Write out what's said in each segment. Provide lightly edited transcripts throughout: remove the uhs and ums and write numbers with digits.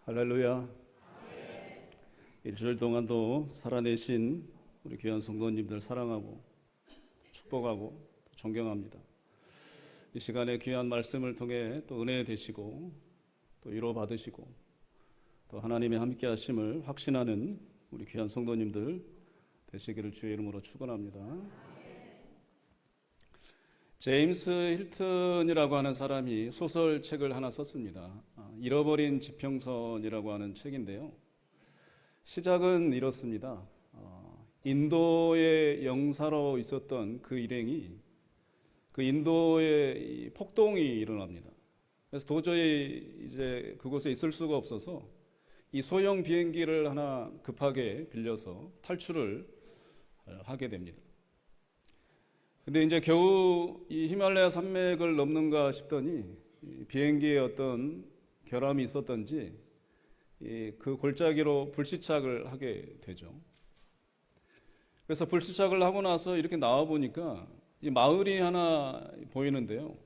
할렐루야. 일주일 동안도 살아내신 우리 귀한 성도님들 사랑하고 축복하고 존경합니다. 이 시간에 귀한 말씀을 통해 또 은혜 되시고 또 위로 받으시고 또 하나님의 함께 하심을 확신하는 우리 귀한 성도님들 되시기를 주의 이름으로 축원합니다. 제임스 힐튼이라고 하는 사람이 소설책을 하나 썼습니다. 잃어버린 지평선이라고 하는 책인데요. 시작은 이렇습니다. 인도의 영사로 있었던 그 일행이 그 인도에 폭동이 일어납니다. 그래서 도저히 이제 그곳에 있을 수가 없어서 이 소형 비행기를 하나 급하게 빌려서 탈출을 하게 됩니다. 근데 이제 겨우 이 히말라야 산맥을 넘는가 싶더니 비행기에 어떤 결함이 있었던지 그 골짜기로 불시착을 하게 되죠. 그래서 불시착을 하고 나서 이렇게 나와 보니까 이 마을이 하나 보이는데요.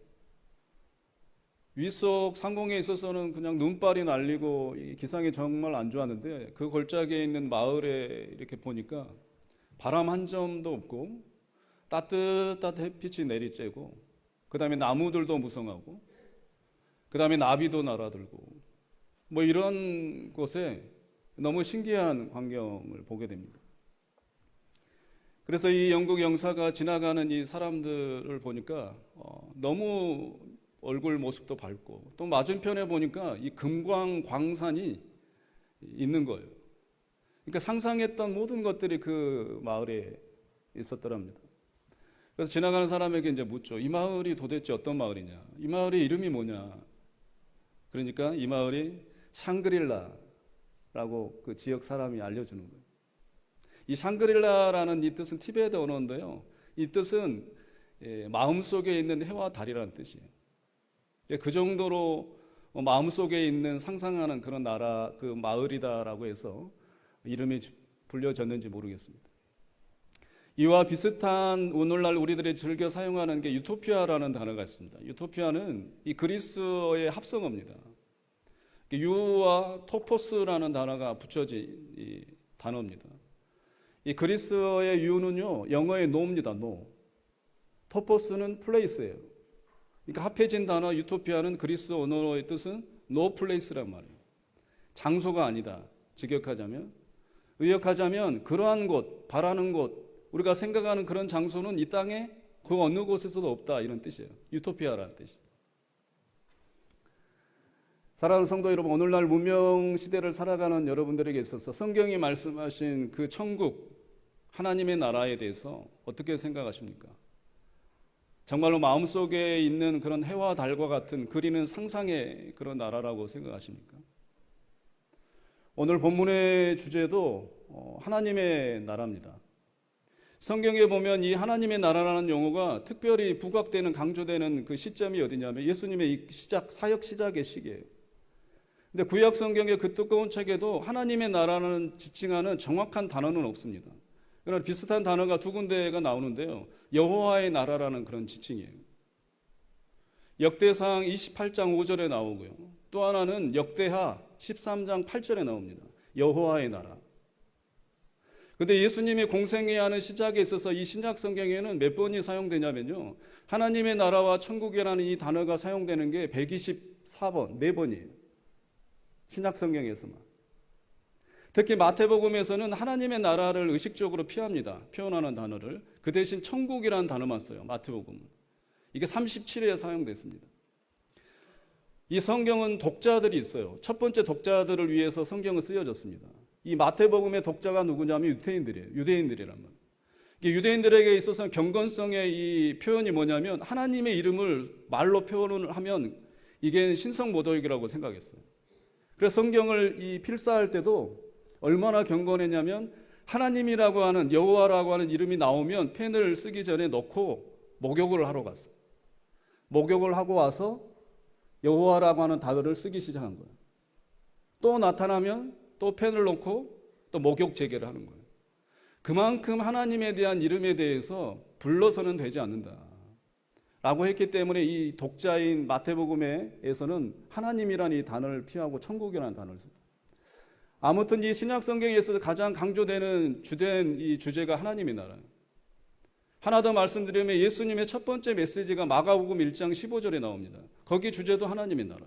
위속 상공에 있어서는 그냥 눈발이 날리고 이 기상이 정말 안 좋았는데 그 골짜기에 있는 마을에 이렇게 보니까 바람 한 점도 없고 따뜻한 햇빛이 내리쬐고 그 다음에 나무들도 무성하고 그 다음에 나비도 날아들고 뭐 이런 곳에 너무 신기한 광경을 보게 됩니다. 그래서 이 영국 영사가 지나가는 이 사람들을 보니까 너무 얼굴 모습도 밝고 또 맞은편에 보니까 이 금광 광산이 있는 거예요. 그러니까 상상했던 모든 것들이 그 마을에 있었더랍니다. 그래서 지나가는 사람에게 이제 묻죠. 이 마을이 도대체 어떤 마을이냐? 이 마을의 이름이 뭐냐? 그러니까 이 마을이 샹그릴라라고 그 지역 사람이 알려주는 거예요. 이 샹그릴라라는 이 뜻은 티베트 언어인데요. 이 뜻은 마음속에 있는 해와 달이라는 뜻이에요. 그 정도로 마음속에 있는 상상하는 그런 나라, 그 마을이다라고 해서 이름이 불려졌는지 모르겠습니다. 이와 비슷한 오늘날 우리들이 즐겨 사용하는 게 유토피아라는 단어가 있습니다. 유토피아는 이 그리스어의 합성어입니다. 유와 토포스라는 단어가 붙여진 이 단어입니다. 이 그리스어의 유는요, 영어의 no입니다. no. 토포스는 place예요. 그러니까 합해진 단어 유토피아는 그리스어 언어의 뜻은 no place란 말이에요. 장소가 아니다. 직역하자면, 의역하자면 그러한 곳, 바라는 곳, 우리가 생각하는 그런 장소는 이 땅에 그 어느 곳에서도 없다 이런 뜻이에요. 유토피아라는 뜻이에요. 사랑하는 성도 여러분, 오늘날 문명 시대를 살아가는 여러분들에게 있어서 성경이 말씀하신 그 천국, 하나님의 나라에 대해서 어떻게 생각하십니까? 정말로 마음속에 있는 그런 해와 달과 같은 그리는 상상의 그런 나라라고 생각하십니까? 오늘 본문의 주제도 하나님의 나라입니다. 성경에 보면 이 하나님의 나라라는 용어가 특별히 부각되는, 강조되는 그 시점이 어디냐면 예수님의 이 사역 시작의 시기예요. 근데 구약 성경의 그 두꺼운 책에도 하나님의 나라는 지칭하는 정확한 단어는 없습니다. 그러나 비슷한 단어가 두 군데가 나오는데요. 여호와의 나라라는 그런 지칭이에요. 역대상 28장 5절에 나오고요. 또 하나는 역대하 13장 8절에 나옵니다. 여호와의 나라. 근데 예수님이 공생애하는 하는 시작에 있어서 이 신약 성경에는 몇 번이 사용되냐면요. 하나님의 나라와 천국이라는 이 단어가 사용되는 게 124번, 4번이에요. 신약 성경에서만. 특히 마태복음에서는 하나님의 나라를 의식적으로 피합니다. 표현하는 단어를. 그 대신 천국이라는 단어만 써요. 마태복음은. 이게 37회에 사용됐습니다. 이 성경은 독자들이 있어요. 첫 번째 독자들을 위해서 성경은 쓰여졌습니다. 이 마태복음의 독자가 누구냐면 유대인들이에요. 유대인들이란 말이에요. 유대인들에게 있어서 경건성의 이 표현이 뭐냐면 하나님의 이름을 말로 표현을 하면 이게 신성모독이라고 생각했어요. 그래서 성경을 이 필사할 때도 얼마나 경건했냐면 하나님이라고 하는 여호와라고 하는 이름이 나오면 펜을 쓰기 전에 넣고 목욕을 하러 갔어요. 목욕을 하고 와서 여호와라고 하는 단어를 쓰기 시작한 거예요. 또 나타나면 또 펜을 놓고 또 목욕 재개를 하는 거예요. 그만큼 하나님에 대한 이름에 대해서 불러서는 되지 않는다 라고 했기 때문에 이 독자인 마태복음에서는 하나님이라는 이 단어를 피하고 천국이라는 단어를 씁니다. 아무튼 이 신약 성경에 있어서 가장 강조되는 주된 이 주제가 하나님의 나라예요. 하나 더 말씀드리면 예수님의 첫 번째 메시지가 마가복음 1장 15절에 나옵니다. 거기 주제도 하나님의 나라.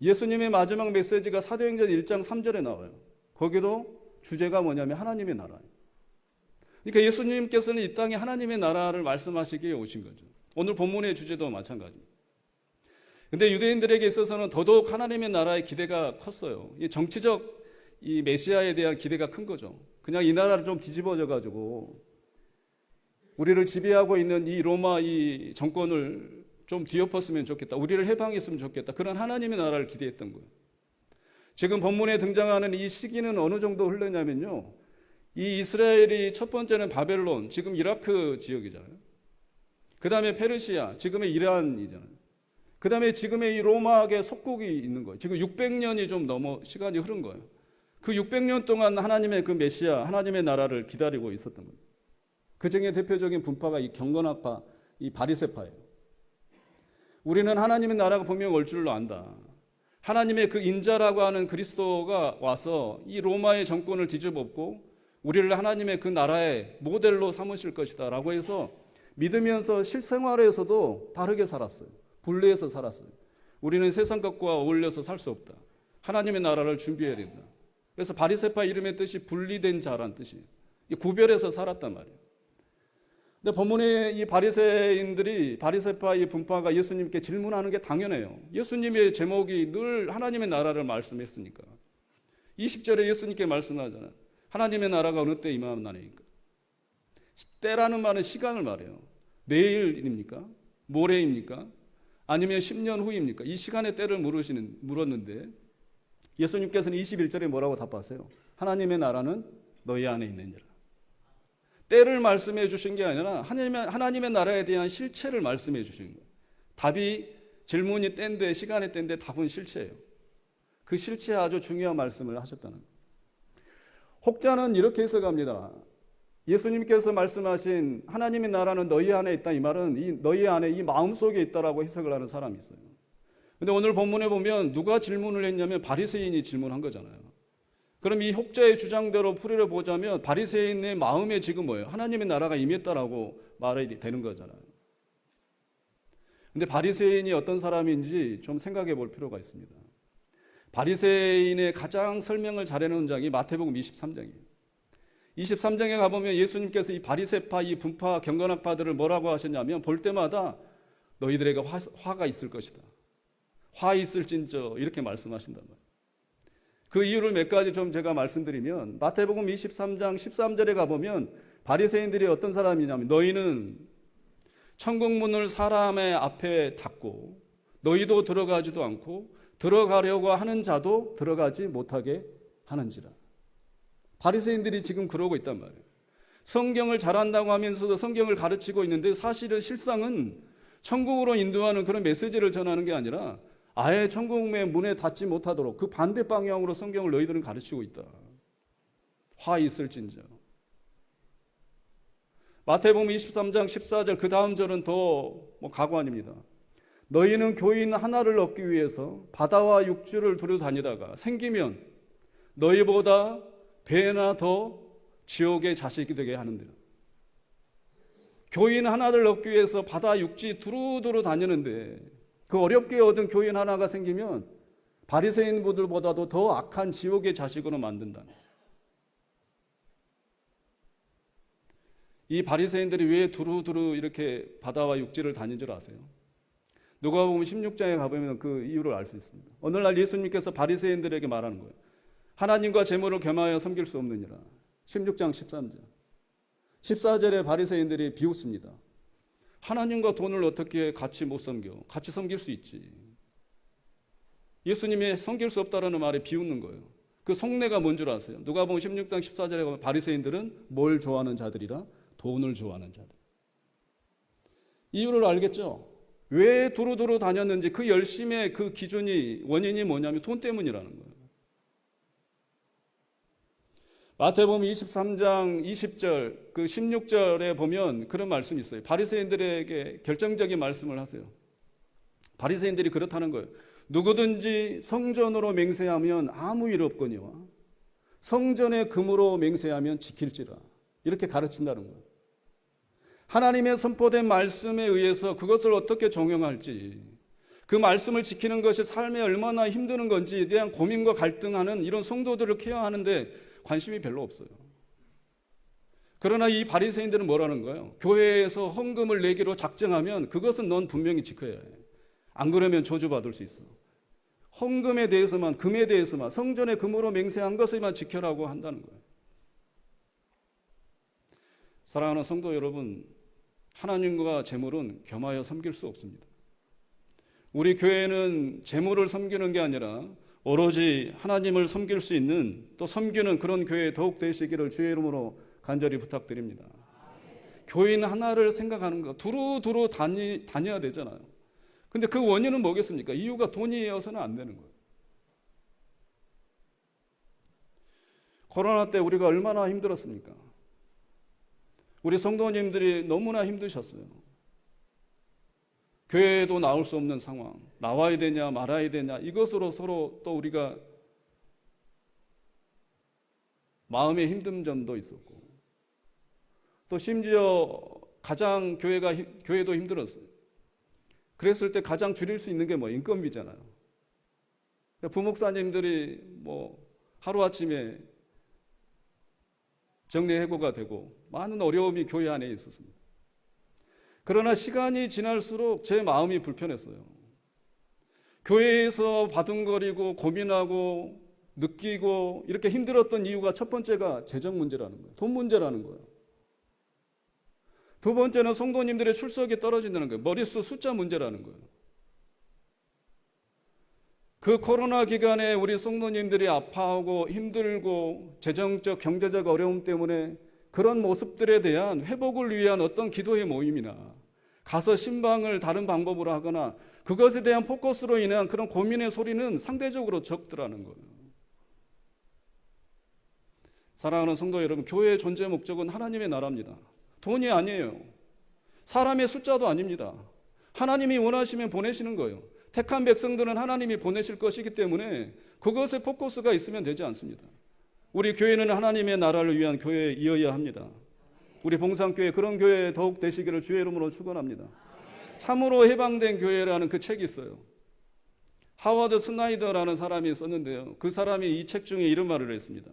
예수님의 마지막 메시지가 사도행전 1장 3절에 나와요. 거기도 주제가 뭐냐면 하나님의 나라예요. 그러니까 예수님께서는 이 땅에 하나님의 나라를 말씀하시기에 오신 거죠. 오늘 본문의 주제도 마찬가지입니다. 근데 유대인들에게 있어서는 더더욱 하나님의 나라의 기대가 컸어요. 이 정치적 이 메시아에 대한 기대가 큰 거죠. 그냥 이 나라를 좀 뒤집어져 가지고 우리를 지배하고 있는 이 로마 이 정권을 좀 뒤엎었으면 좋겠다. 우리를 해방했으면 좋겠다. 그런 하나님의 나라를 기대했던 거예요. 지금 본문에 등장하는 이 시기는 어느 정도 흘렀냐면요. 이 이스라엘이 첫 번째는 바벨론, 지금 이라크 지역이잖아요. 그 다음에 페르시아, 지금의 이란이잖아요. 그 다음에 지금의 이 로마의 속국이 있는 거예요. 지금 600년이 좀 넘어 시간이 흐른 거예요. 그 600년 동안 하나님의 그 메시아, 하나님의 나라를 기다리고 있었던 거예요. 그 중에 대표적인 분파가 이 경건학파, 이 바리새파예요. 우리는 하나님의 나라가 분명 올 줄로 안다. 하나님의 그 인자라고 하는 그리스도가 와서 이 로마의 정권을 뒤집어엎고 우리를 하나님의 그 나라의 모델로 삼으실 것이다 라고 해서 믿으면서 실생활에서도 다르게 살았어요. 분리해서 살았어요. 우리는 세상 것과 어울려서 살 수 없다. 하나님의 나라를 준비해야 된다. 그래서 바리새파 이름의 뜻이 분리된 자란 뜻이에요. 구별해서 살았단 말이에요. 근데 본문에 이 바리새인들이 바리새파 이 분파가 예수님께 질문하는 게 당연해요. 예수님의 제목이 늘 하나님의 나라를 말씀했으니까. 20절에 예수님께 말씀하잖아요. 하나님의 나라가 어느 때 임하나니까. 때라는 말은 시간을 말해요. 내일입니까? 모레입니까? 아니면 10년 후입니까? 이 시간의 때를 물었는데 예수님께서는 21절에 뭐라고 답하세요? 하나님의 나라는 너희 안에 있느니라. 때를 말씀해 주신 게 아니라 하나님의 나라에 대한 실체를 말씀해 주신 거예요. 답이 질문이 때인데 시간의 때인데 답은 실체예요. 그 실체에 아주 중요한 말씀을 하셨다는 거예요. 혹자는 이렇게 해석합니다. 예수님께서 말씀하신 하나님의 나라는 너희 안에 있다 이 말은 이 너희 안에 이 마음속에 있다라고 해석을 하는 사람이 있어요. 근데 오늘 본문에 보면 누가 질문을 했냐면 바리새인이 질문한 거잖아요. 그럼 이 혹자의 주장대로 풀이를 보자면 바리새인의 마음에 지금 뭐예요? 하나님의 나라가 임했다라고 말이 되는 거잖아요. 근데 바리새인이 어떤 사람인지 좀 생각해 볼 필요가 있습니다. 바리새인의 가장 설명을 잘해놓은 장이 마태복음 23장이에요. 23장에 가보면 예수님께서 이 바리새파, 이 분파, 경건학파들을 뭐라고 하셨냐면 볼 때마다 너희들에게 화가 있을 것이다. 화 있을진저 이렇게 말씀하신단 말이에요. 그 이유를 몇 가지 좀 제가 말씀드리면 마태복음 23장 13절에 가보면 바리새인들이 어떤 사람이냐면 너희는 천국 문을 사람의 앞에 닫고 너희도 들어가지도 않고 들어가려고 하는 자도 들어가지 못하게 하는지라. 바리새인들이 지금 그러고 있단 말이에요. 성경을 잘한다고 하면서도 성경을 가르치고 있는데 사실은 실상은 천국으로 인도하는 그런 메시지를 전하는 게 아니라 아예 천국의 문에 닿지 못하도록 그 반대 방향으로 성경을 너희들은 가르치고 있다. 화 있을진저. 마태복음 23장 14절 그 다음 절은 더 가관입니다. 너희는 교인 하나를 얻기 위해서 바다와 육지를 두루 다니다가 생기면 너희보다 배나 더 지옥의 자식이 되게 하는데요. 교인 하나를 얻기 위해서 바다 육지 두루두루 다니는데 그 어렵게 얻은 교인 하나가 생기면 바리새인들보다도 더 악한 지옥의 자식으로 만든다. 이 바리새인들이 왜 두루두루 이렇게 바다와 육지를 다닌 줄 아세요? 누가복음 16장에 가보면 그 이유를 알 수 있습니다. 오늘날 예수님께서 바리새인들에게 말하는 거예요. 하나님과 재물을 겸하여 섬길 수 없느니라. 16장 13절. 14절에 바리새인들이 비웃습니다. 하나님과 돈을 어떻게 같이 못 섬겨? 같이 섬길 수 있지. 예수님이 섬길 수 없다라는 말에 비웃는 거예요. 그 속내가 뭔 줄 아세요? 누가복음 16장 14절에 보면 바리새인들은 뭘 좋아하는 자들이라? 돈을 좋아하는 자들. 이유를 알겠죠? 왜 두루두루 다녔는지 그 열심의 그 기준이 원인이 뭐냐면 돈 때문이라는 거예요. 마태복음 23장 20절 그 16절에 보면 그런 말씀이 있어요. 바리새인들에게 결정적인 말씀을 하세요. 바리새인들이 그렇다는 거예요. 누구든지 성전으로 맹세하면 아무 일 없거니와 성전의 금으로 맹세하면 지킬지라. 이렇게 가르친다는 거예요. 하나님의 선포된 말씀에 의해서 그것을 어떻게 적용할지, 그 말씀을 지키는 것이 삶에 얼마나 힘드는 건지에 대한 고민과 갈등하는 이런 성도들을 케어하는데 관심이 별로 없어요. 그러나 이 바리새인들은 뭐라는 거예요? 교회에서 헌금을 내기로 작정하면 그것은 넌 분명히 지켜야 해. 안 그러면 저주받을 수 있어. 헌금에 대해서만, 금에 대해서만, 성전의 금으로 맹세한 것을만 지켜라고 한다는 거예요. 사랑하는 성도 여러분, 하나님과 재물은 겸하여 섬길 수 없습니다. 우리 교회는 재물을 섬기는 게 아니라 오로지 하나님을 섬길 수 있는, 또 섬기는 그런 교회 더욱 되시기를 주의 이름으로 간절히 부탁드립니다. 교인 하나를 생각하는 거, 두루두루 다녀야 되잖아요. 근데 그 원인은 뭐겠습니까? 이유가 돈이어서는 안 되는 거예요. 코로나 때 우리가 얼마나 힘들었습니까? 우리 성도님들이 너무나 힘드셨어요. 교회에도 나올 수 없는 상황, 나와야 되냐 말아야 되냐, 이것으로 서로 또 우리가 마음에 힘든 점도 있었고, 또 심지어 가장 교회도 힘들었어요. 그랬을 때 가장 줄일 수 있는 게 뭐 인건비잖아요. 부목사님들이 뭐 하루아침에 정리해고가 되고 많은 어려움이 교회 안에 있었습니다. 그러나 시간이 지날수록 제 마음이 불편했어요. 교회에서 바둥거리고 고민하고 느끼고 이렇게 힘들었던 이유가 첫 번째가 재정 문제라는 거예요. 돈 문제라는 거예요. 두 번째는 성도님들의 출석이 떨어진다는 거예요. 머릿수 숫자 문제라는 거예요. 그 코로나 기간에 우리 성도님들이 아파하고 힘들고 재정적, 경제적 어려움 때문에 그런 모습들에 대한 회복을 위한 어떤 기도의 모임이나 가서 신방을 다른 방법으로 하거나 그것에 대한 포커스로 인한 그런 고민의 소리는 상대적으로 적더라는 거예요. 사랑하는 성도 여러분, 교회의 존재 목적은 하나님의 나라입니다. 돈이 아니에요. 사람의 숫자도 아닙니다. 하나님이 원하시면 보내시는 거예요. 택한 백성들은 하나님이 보내실 것이기 때문에 그것에 포커스가 있으면 되지 않습니다. 우리 교회는 하나님의 나라를 위한 교회이어야 합니다. 우리 봉산교회 그런 교회 더욱 되시기를 주의 이름으로 축원합니다. 참으로 해방된 교회라는 그 책이 있어요. 하워드 스나이더라는 사람이 썼는데요. 그 사람이 이 책 중에 이런 말을 했습니다.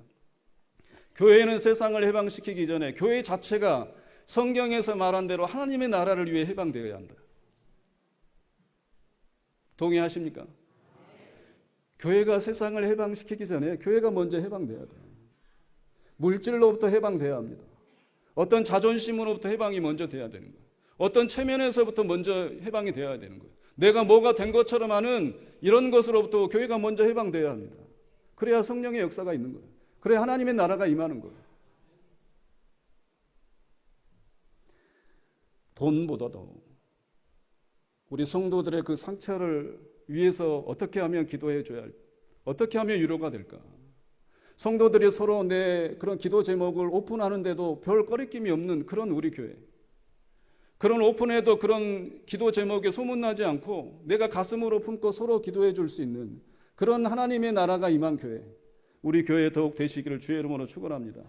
교회는 세상을 해방시키기 전에 교회 자체가 성경에서 말한 대로 하나님의 나라를 위해 해방되어야 한다. 동의하십니까? 교회가 세상을 해방시키기 전에 교회가 먼저 해방돼야 돼요. 물질로부터 해방돼야 합니다. 어떤 자존심으로부터 해방이 먼저 돼야 되는 거예요. 어떤 체면에서부터 먼저 해방이 되어야 되는 거예요. 내가 뭐가 된 것처럼 하는 이런 것으로부터 교회가 먼저 해방돼야 합니다. 그래야 성령의 역사가 있는 거예요. 그래야 하나님의 나라가 임하는 거예요. 돈보다도 우리 성도들의 그 상처를 위해서 어떻게 하면 기도해 줘야 할까? 어떻게 하면 위로가 될까? 성도들이 서로 내 그런 기도 제목을 오픈하는데도 별 꺼리낌이 없는 그런 우리 교회. 그런 오픈해도 그런 기도 제목에 소문나지 않고 내가 가슴으로 품고 서로 기도해 줄 수 있는 그런 하나님의 나라가 임한 교회. 우리 교회 더욱 되시기를 주의 이름으로 축원합니다.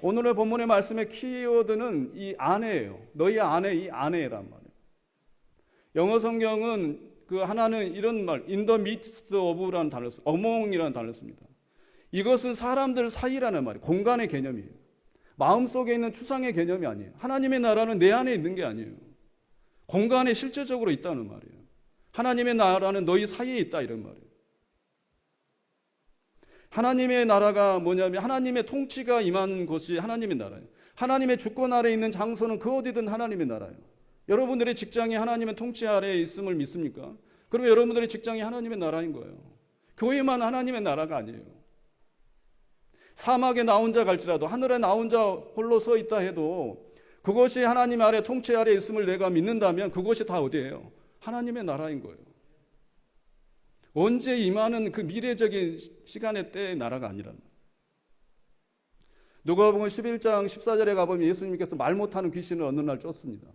오늘의 본문의 말씀의 키워드는 이 아내예요. 너희 아내, 이 아내란 말이에요. 영어 성경은 그 하나는 이런 말, in the midst of라는 단어를 씁니다. among이라는 단어를 씁니다. 이것은 사람들 사이라는 말이에요. 공간의 개념이에요. 마음속에 있는 추상의 개념이 아니에요. 하나님의 나라는 내 안에 있는 게 아니에요. 공간에 실제적으로 있다는 말이에요. 하나님의 나라는 너희 사이에 있다 이런 말이에요. 하나님의 나라가 뭐냐면 하나님의 통치가 임한 곳이 하나님의 나라예요. 하나님의 주권 아래에 있는 장소는 그 어디든 하나님의 나라예요. 여러분들의 직장이 하나님의 통치 아래에 있음을 믿습니까? 그러면 여러분들의 직장이 하나님의 나라인 거예요. 교회만 하나님의 나라가 아니에요. 사막에 나 혼자 갈지라도 하늘에 나 혼자 홀로 서 있다 해도 그것이 하나님 아래 통치 아래에 있음을 내가 믿는다면 그것이 다 어디예요? 하나님의 나라인 거예요. 언제 임하는 그 미래적인 시간의 때의 나라가 아니란 말이에요. 누가복음 11장 14절에 가보면 예수님께서 말 못하는 귀신을 어느 날 쫓습니다.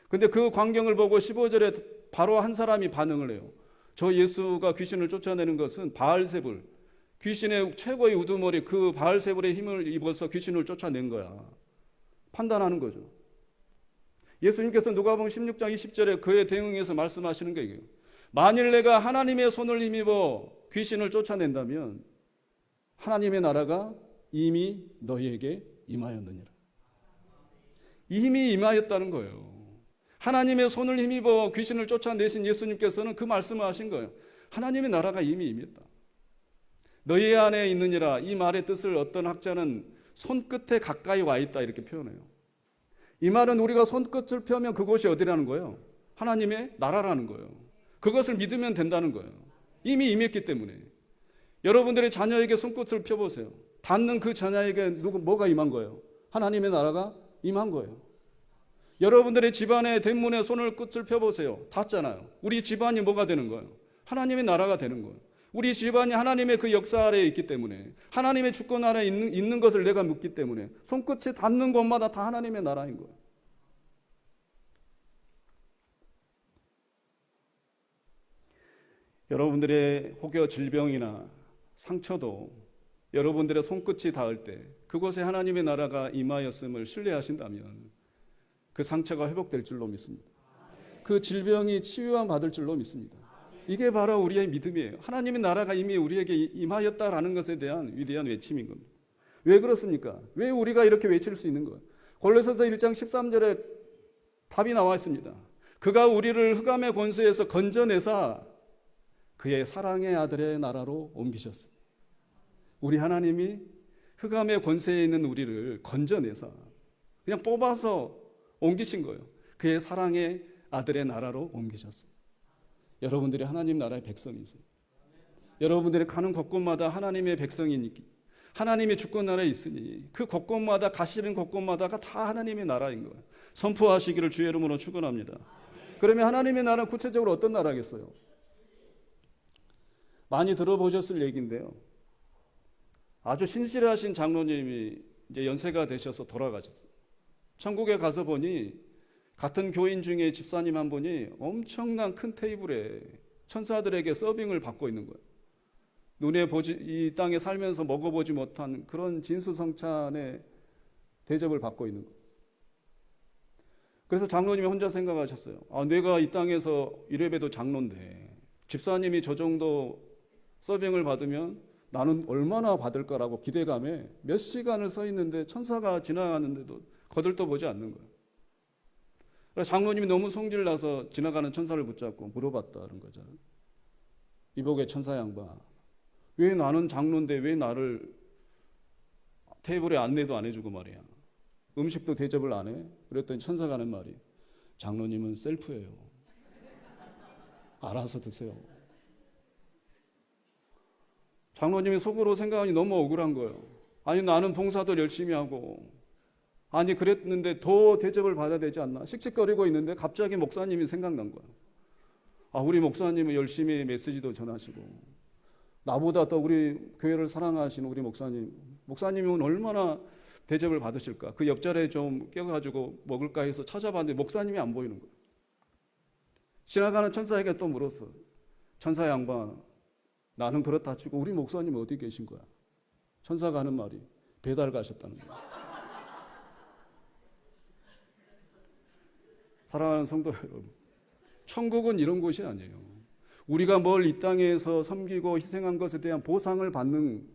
근데 그 광경을 보고 15절에 바로 한 사람이 반응을 해요. 저 예수가 귀신을 쫓아내는 것은 바알세불, 귀신의 최고의 우두머리 그 바알세불의 힘을 입어서 귀신을 쫓아낸 거야. 판단하는 거죠. 예수님께서 누가복음 16장 20절에 그에 대응해서 말씀하시는 게 이게요. 만일 내가 하나님의 손을 힘입어 귀신을 쫓아낸다면 하나님의 나라가 이미 너희에게 임하였느니라. 이미 임하였다는 거예요. 하나님의 손을 힘입어 귀신을 쫓아내신 예수님께서는 그 말씀을 하신 거예요. 하나님의 나라가 이미 임했다. 너희 안에 있느니라. 이 말의 뜻을 어떤 학자는 손끝에 가까이 와 있다 이렇게 표현해요. 이 말은 우리가 손끝을 펴면 그곳이 어디라는 거예요? 하나님의 나라라는 거예요. 그것을 믿으면 된다는 거예요. 이미 임했기 때문에. 여러분들의 자녀에게 손끝을 펴보세요. 닿는 그 자녀에게 뭐가 임한 거예요? 하나님의 나라가 임한 거예요. 여러분들의 집안의 대문에 손을 끝을 펴보세요. 닿잖아요. 우리 집안이 뭐가 되는 거예요? 하나님의 나라가 되는 거예요. 우리 집안이 하나님의 그 역사 아래에 있기 때문에, 하나님의 주권 아래에 있는 것을 내가 묻기 때문에 손끝이 닿는 곳마다 다 하나님의 나라인 거예요. 여러분들의 혹여 질병이나 상처도 여러분들의 손끝이 닿을 때 그곳에 하나님의 나라가 임하였음을 신뢰하신다면 그 상처가 회복될 줄로 믿습니다. 그 질병이 치유함 받을 줄로 믿습니다. 이게 바로 우리의 믿음이에요. 하나님의 나라가 이미 우리에게 임하였다라는 것에 대한 위대한 외침인 겁니다. 왜 그렇습니까? 왜 우리가 이렇게 외칠 수 있는 거예요? 골로새서 1장 13절에 답이 나와 있습니다. 그가 우리를 흑암의 권세에서 건져내사 그의 사랑의 아들의 나라로 옮기셨습니다. 우리 하나님이 흑암의 권세에 있는 우리를 건져내사 그냥 뽑아서 옮기신 거예요. 그의 사랑의 아들의 나라로 옮기셨습니다. 여러분들이 하나님 나라의 백성이세요. 여러분들이 가는 곳곳마다 하나님의 백성이니까 하나님의 주권 나라에 있으니 그 곳곳마다 가시는 곳곳마다가 다 하나님의 나라인 거예요. 선포하시기를 주의 이름으로 축원합니다. 그러면 하나님의 나라는 구체적으로 어떤 나라겠어요? 많이 들어보셨을 얘기인데요. 아주 신실하신 장로님이 이제 연세가 되셔서 돌아가셨어요. 천국에 가서 보니 같은 교인 중에 집사님 한 분이 엄청난 큰 테이블에 천사들에게 서빙을 받고 있는 거예요. 눈에 이 땅에 살면서 먹어보지 못한 그런 진수성찬의 대접을 받고 있는 거예요. 그래서 장로님이 혼자 생각하셨어요. 내가 이 땅에서 이래봬도 장로인데 집사님이 저 정도 서빙을 받으면 나는 얼마나 받을까라고 기대감에 몇 시간을 서 있는데 천사가 지나가는데도 거들떠보지 않는 거예요. 그래서 장로님이 너무 성질나서 지나가는 천사를 붙잡고 물어봤다는 거잖아요. 이복의 천사 양반, 왜 나는 장로인데 왜 나를 테이블에 안내도 안 해주고 말이야. 음식도 대접을 안 해? 그랬더니 천사가 하는 말이 장로님은 셀프예요. 알아서 드세요. 장로님이 속으로 생각하니 너무 억울한 거예요. 아니 나는 봉사도 열심히 하고 아니 그랬는데 더 대접을 받아야 되지 않나 씩씩거리고 있는데 갑자기 목사님이 생각난 거예요. 우리 목사님은 열심히 메시지도 전하시고 나보다 더 우리 교회를 사랑하시는 우리 목사님은 얼마나 대접을 받으실까. 그 옆자리에 좀 껴가지고 먹을까 해서 찾아봤는데 목사님이 안 보이는 거예요. 지나가는 천사에게 또 물었어. 천사 양반, 나는 그렇다 치고 우리 목사님 어디 계신 거야? 천사가 하는 말이 배달 가셨다는 거야. 사랑하는 성도 여러분, 천국은 이런 곳이 아니에요. 우리가 뭘 이 땅에서 섬기고 희생한 것에 대한 보상을 받는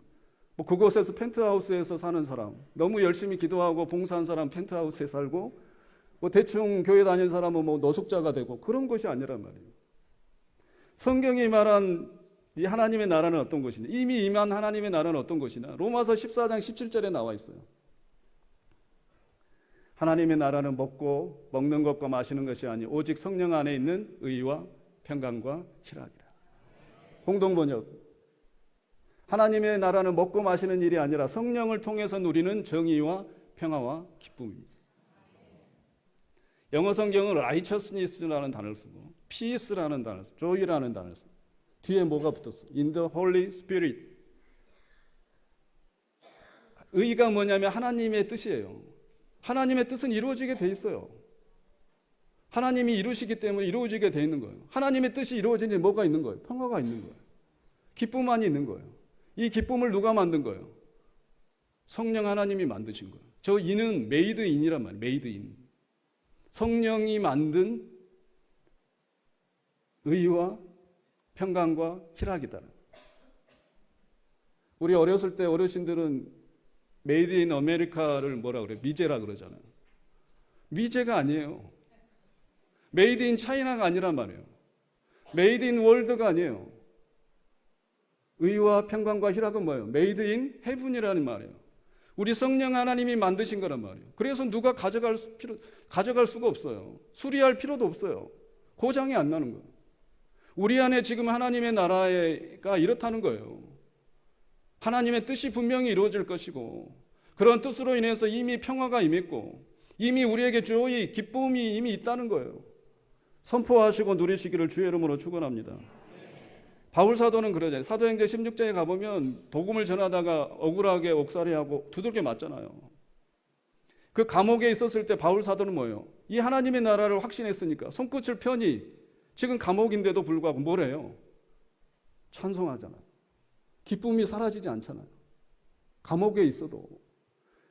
그곳에서 펜트하우스에서 사는 사람, 너무 열심히 기도하고 봉사한 사람 펜트하우스에 살고 대충 교회 다니는 사람은 노숙자가 되고 그런 것이 아니란 말이에요. 성경이 말한 이 하나님의 나라는 어떤 것이냐, 이미 임한 하나님의 나라는 어떤 것이냐, 로마서 14장 17절에 나와 있어요. 하나님의 나라는 먹는 것과 마시는 것이 아니 오직 성령 안에 있는 의와 평강과 희락이라. 공동번역. 하나님의 나라는 먹고 마시는 일이 아니라 성령을 통해서 누리는 정의와 평화와 기쁨입니다. 영어 성경은 righteousness라는 단어를 쓰고 peace라는 단어를 쓰고 joy라는 단어를 쓰고 뒤에 뭐가 붙었어? In the Holy Spirit. 의가 뭐냐면 하나님의 뜻이에요. 하나님의 뜻은 이루어지게 돼 있어요. 하나님이 이루시기 때문에 이루어지게 돼 있는 거예요. 하나님의 뜻이 이루어지니 뭐가 있는 거예요? 평화가 있는 거예요. 기쁨만이 있는 거예요. 이 기쁨을 누가 만든 거예요? 성령 하나님이 만드신 거예요. 저 인은 메이드 인이란 말이에요. 메이드 인. 성령이 만든 의와 평강과 희락이다. 우리 어렸을 때 어르신들은 메이드 인 아메리카를 뭐라 그래요? 미제라 그러잖아요. 미제가 아니에요. 메이드 인 차이나가 아니란 말이에요. 메이드 인 월드가 아니에요. 의와 평강과 희락은 뭐예요? 메이드 인 헤븐이라는 말이에요. 우리 성령 하나님이 만드신 거란 말이에요. 그래서 누가 가져갈 수가 없어요. 수리할 필요도 없어요. 고장이 안 나는 거예요. 우리 안에 지금 하나님의 나라가 이렇다는 거예요. 하나님의 뜻이 분명히 이루어질 것이고, 그런 뜻으로 인해서 이미 평화가 임했고, 이미 우리에게 조의 기쁨이 이미 있다는 거예요. 선포하시고 누리시기를 주의 이름으로 축원합니다. 바울 사도는 그러잖아요. 사도행전 16장에 가보면 복음을 전하다가 억울하게 옥살이하고 두들겨 맞잖아요. 그 감옥에 있었을 때 바울 사도는 뭐예요? 이 하나님의 나라를 확신했으니까 손끝을 펴니 지금 감옥인데도 불구하고 뭐래요? 찬송하잖아요. 기쁨이 사라지지 않잖아요. 감옥에 있어도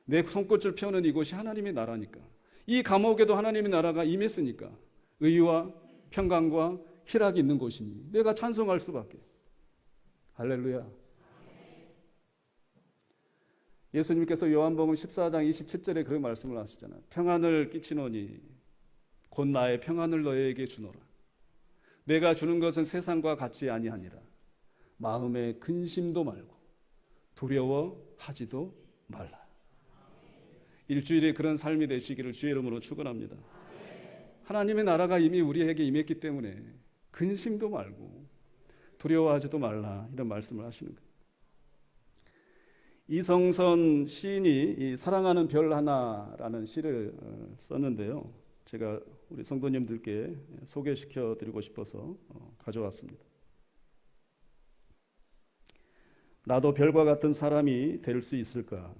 내 손끝을 펴는 이곳이 하나님의 나라니까, 이 감옥에도 하나님의 나라가 임했으니까 의와 평강과 희락이 있는 곳이니 내가 찬송할 수밖에. 할렐루야. 예수님께서 요한복음 14장 27절에 그런 말씀을 하시잖아요. 평안을 끼치노니 곧 나의 평안을 너희에게 주노라. 내가 주는 것은 세상과 같지 아니하니라. 마음에 근심도 말고 두려워하지도 말라. 일주일에 그런 삶이 되시기를 주의 이름으로 축원합니다. 하나님의 나라가 이미 우리에게 임했기 때문에 근심도 말고 두려워하지도 말라, 이런 말씀을 하시는 거예요. 이성선 시인이 이 사랑하는 별 하나라는 시를 썼는데요. 제가 우리 성도님들께 소개시켜 드리고 싶어서 가져왔습니다. 나도 별과 같은 사람이 될 수 있을까?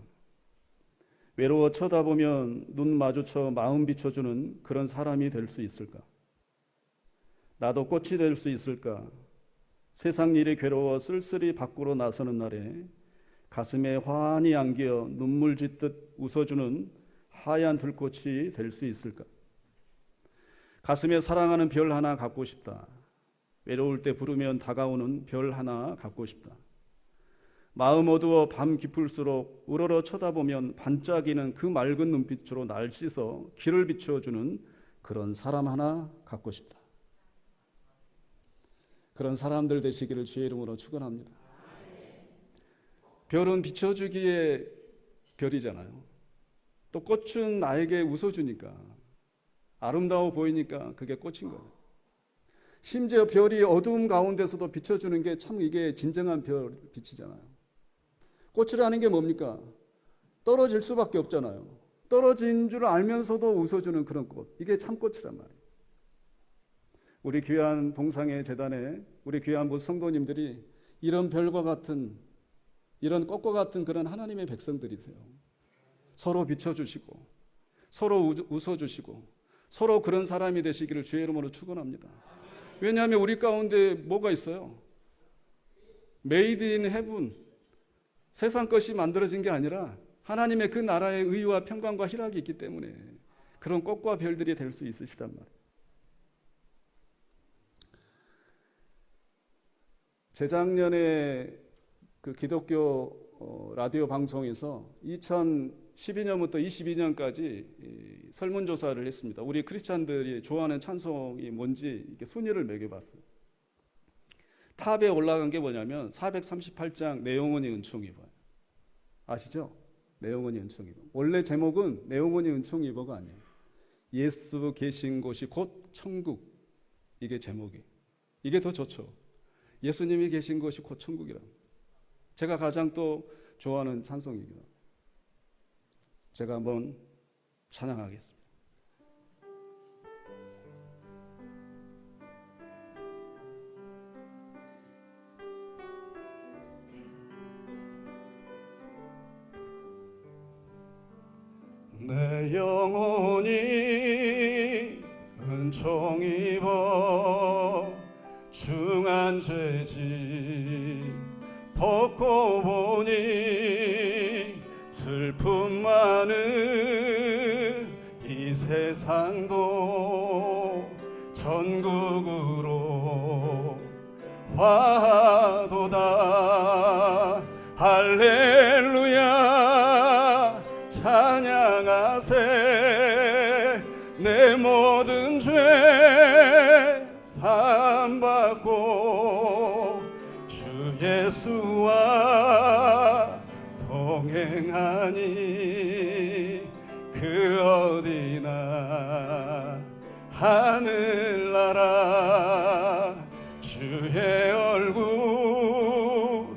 외로워 쳐다보면 눈 마주쳐 마음 비춰주는 그런 사람이 될 수 있을까? 나도 꽃이 될 수 있을까? 세상 일이 괴로워 쓸쓸히 밖으로 나서는 날에 가슴에 환히 안겨 눈물 짓듯 웃어주는 하얀 들꽃이 될 수 있을까? 가슴에 사랑하는 별 하나 갖고 싶다. 외로울 때 부르면 다가오는 별 하나 갖고 싶다. 마음 어두워 밤 깊을수록 우러러 쳐다보면 반짝이는 그 맑은 눈빛으로 날 씻어 길을 비춰주는 그런 사람 하나 갖고 싶다. 그런 사람들 되시기를 주의 이름으로 축원합니다. 별은 비춰주기에 별이잖아요. 또 꽃은 나에게 웃어주니까, 아름다워 보이니까 그게 꽃인 거예요. 심지어 별이 어두움 가운데서도 비춰주는 게 참 이게 진정한 별 빛이잖아요. 꽃이라는 게 뭡니까? 떨어질 수밖에 없잖아요. 떨어진 줄 알면서도 웃어주는 그런 꽃, 이게 참 꽃이란 말이에요. 우리 귀한 봉상의 재단에 우리 귀한 모든 성도님들이 이런 별과 같은, 이런 꽃과 같은 그런 하나님의 백성들이세요. 서로 비춰주시고 서로 웃어주시고 서로 그런 사람이 되시기를 주의 이름으로 축원합니다. 왜냐하면 우리 가운데 뭐가 있어요? 메이드 인 헤븐, 세상 것이 만들어진 게 아니라 하나님의 그 나라의 의와 평강과 희락이 있기 때문에 그런 꽃과 별들이 될 수 있으시단 말이에요. 재작년에 그 기독교 라디오 방송에서 2012년부터 22년까지 설문조사를 했습니다. 우리 크리스찬들이 좋아하는 찬송이 뭔지 이렇게 순위를 매겨봤어요. 탑에 올라간 게 뭐냐면 438장 내 영혼이 은총 입어요. 아시죠? 내 영혼이 은총 입어. 원래 제목은 내 영혼이 은총 입어가 아니에요. 예수 계신 곳이 곧 천국. 이게 제목이. 이게 더 좋죠. 예수님이 계신 곳이 곧 천국이라. 제가 가장 또 좋아하는 찬송입니다. 제가 한번 찬양하겠습니다. 내 영혼이 은총 입어 중한 죄짐 벗고 세상도 전국으로 화도다. 할렐루야 찬양하세. 내 모든 죄 사함받고 주 예수와 동행하니 그 어디나 하늘나라. 주의 얼굴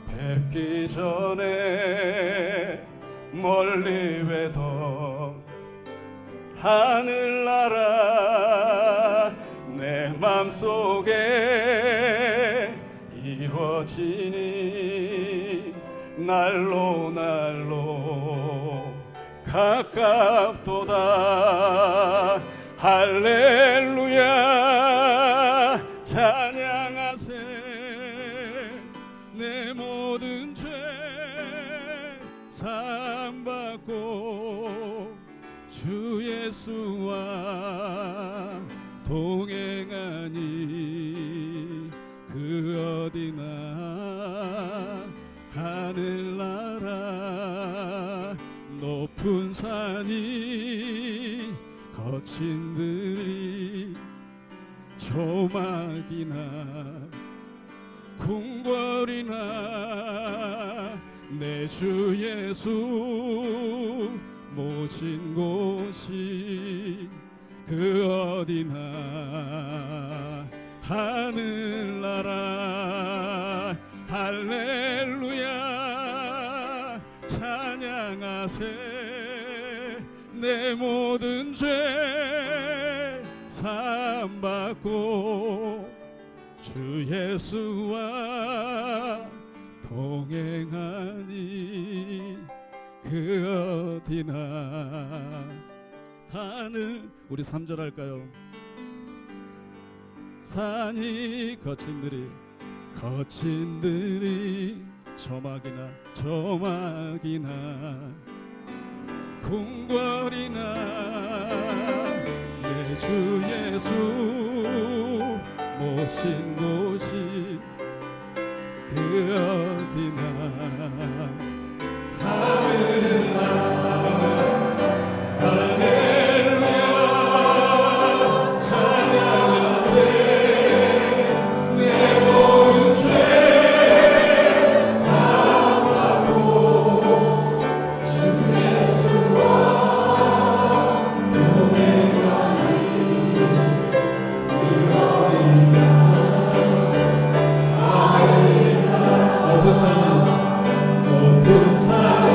뵙기 전에 멀리 외던 하늘나라. 내 맘속에 이루어지니 날로 날로 가깝도다. 할렐루야 찬양하세. 내 모든 죄 사함받고 주 예수와 동행하니 그 어디나 하늘나라. 높은 산이 거친 들이 조막이나 궁궐이나 내 주 예수 모신 곳이 그 어디나 하늘나라. 할렐루야 찬양하세. 내 모든 죄 사함받고 주 예수와 동행하니 그 어디나 하늘. 우리 3절 할까요? 산이 거친 들이 조막이나 궁궐이나 내 주 예수 모신 곳이 그 어디나 하늘나라. 할렐루야 찬양하세. 내 모든 죄 사함받고 주 예수와 동행하니 그 어디나 하늘나라. 높은 산이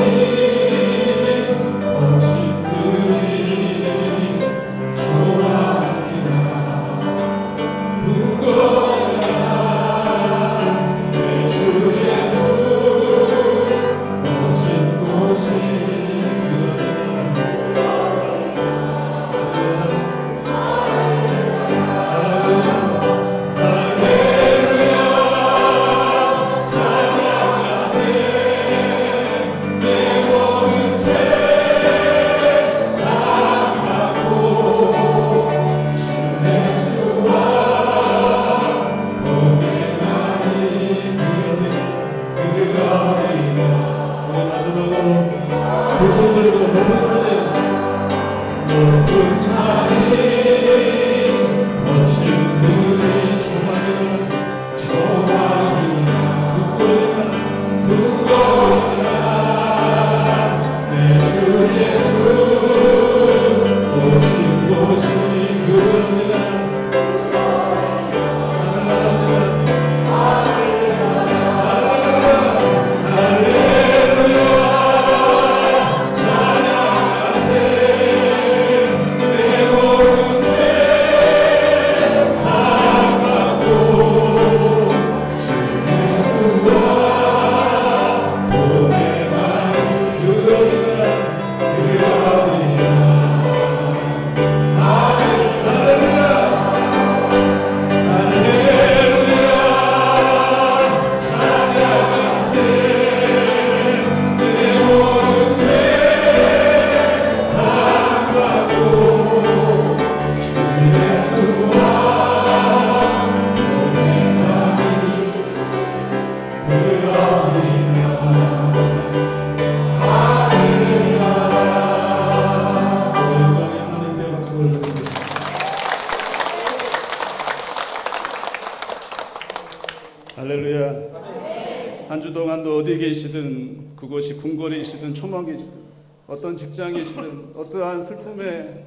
한 주 동안도 어디 계시든, 그곳이 궁궐이시든 초막이시든 어떤 직장이시든 어떠한 슬픔에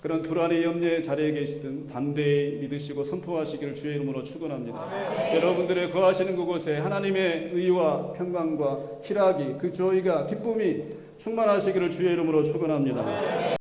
그런 불안의 염려의 자리에 계시든 담대히 믿으시고 선포하시기를 주의 이름으로 축원합니다. 여러분들의 거하시는 그곳에 하나님의 의와 평강과 희락이, 그 조의가, 기쁨이 충만하시기를 주의 이름으로 축원합니다.